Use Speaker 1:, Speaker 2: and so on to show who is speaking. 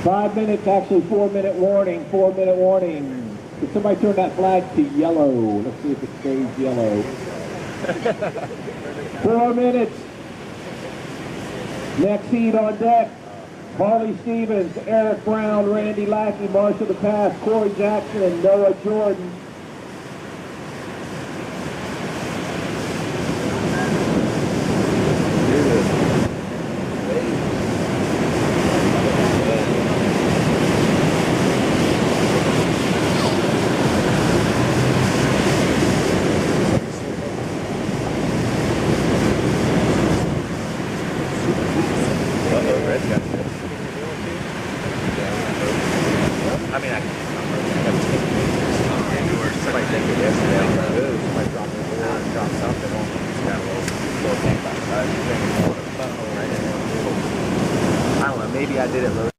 Speaker 1: 5 minutes, actually 4-minute warning, 4-minute warning. Can somebody turn that flag to yellow? Let's see if it stays yellow. 4 minutes. Next heat on deck. Harley Stevens, Eric Brown, Randy Lackey, Marshall the Pass, Corey Jackson, and Noah Jordan.
Speaker 2: I mean, somebody think it yesterday on the news. Somebody dropped it and dropped something on it. It's got a little tank outside. I don't know. Maybe I did it low.